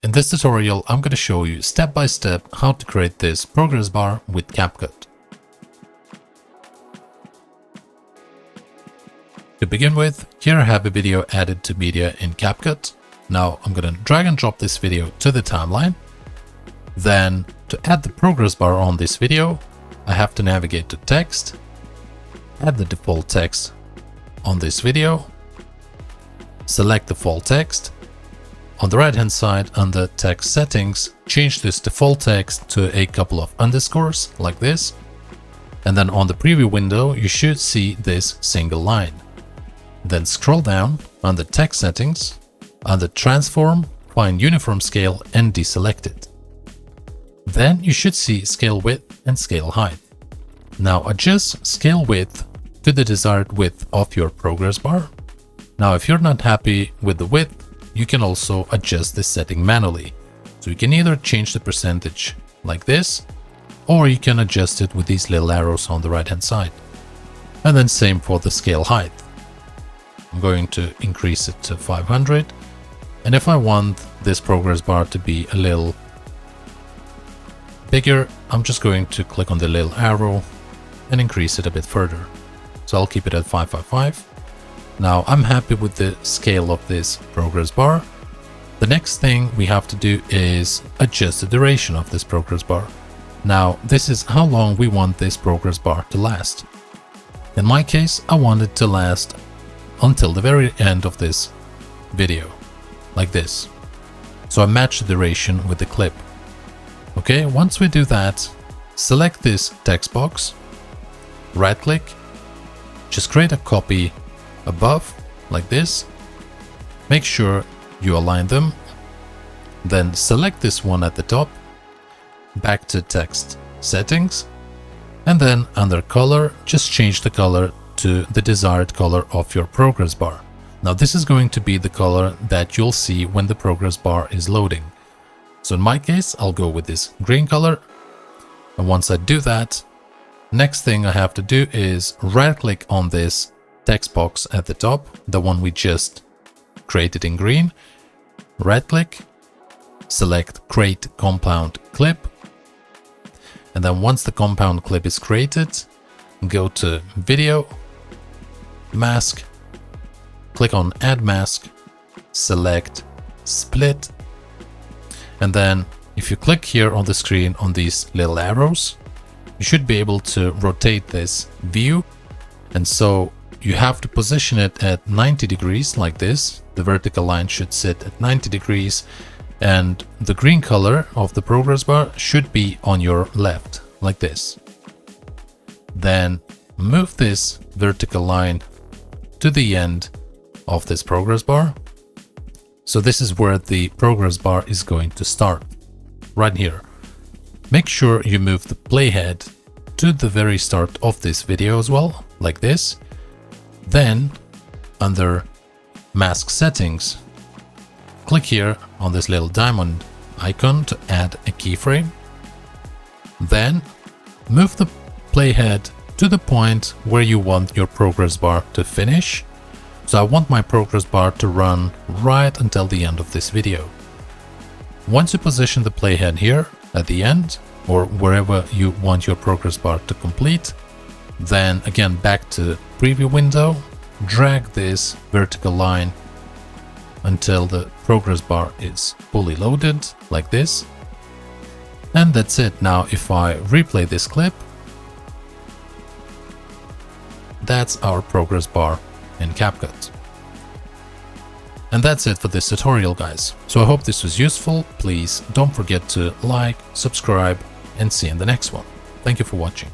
In this tutorial, I'm going to show you step by step how to create this progress bar with CapCut. To begin with, here I have a video added to media in CapCut. Now I'm going to drag and drop this video to the timeline. Then to add the progress bar on this video, I have to navigate to text, add the default text on this video, select default text. On the right hand side under text settings, change this default text to a couple of underscores like this. And then on the preview window, you should see this single line. Then scroll down under text settings, under transform, find uniform scale and deselect it. Then you should see scale width and scale height. Now adjust scale width to the desired width of your progress bar. Now if you're not happy with the width, you can also adjust this setting manually. So you can either change the percentage like this, or you can adjust it with these little arrows on the right hand side. And then same for the scale height. I'm going to increase it to 500. And if I want this progress bar to be a little bigger, I'm just going to click on the little arrow and increase it a bit further. So I'll keep it at 555. Now I'm happy with the scale of this progress bar. The next thing we have to do is adjust the duration of this progress bar. Now this is how long we want this progress bar to last. In my case, I want it to last until the very end of this video, like this. So I match the duration with the clip. Okay, once we do that, select this text box, right click, just create a copy above like this. Make sure you align them. Then select this one at the top, back to text settings, and then under color, just change the color to the desired color of your progress bar. Now this is going to be the color that you'll see when the progress bar is loading. So in my case, I'll go with this green color. And once I do that, next thing I have to do is right click on this text box at the top, the one we just created in green. Right click, select create compound clip. And then once the compound clip is created, go to video, mask, click on add mask, select split. And then if you click here on the screen on these little arrows, you should be able to rotate this view. And so you have to position it at 90 degrees like this. The vertical line should sit at 90 degrees and the green color of the progress bar should be on your left like this. Then move this vertical line to the end of this progress bar. So this is where the progress bar is going to start, right here. Make sure you move the playhead to the very start of this video as well, like this. Then under mask settings, click here on this little diamond icon to add a keyframe. Then move the playhead to the point where you want your progress bar to finish. So I want my progress bar to run right until the end of this video. Once you position the playhead here at the end or wherever you want your progress bar to complete, then again back to preview window, drag this vertical line until the progress bar is fully loaded like this. And that's it. Now if I replay this clip, that's our progress bar in CapCut. And that's it for this tutorial, guys. So I hope this was useful. Please don't forget to like, subscribe, and see you in the next one. Thank you for watching.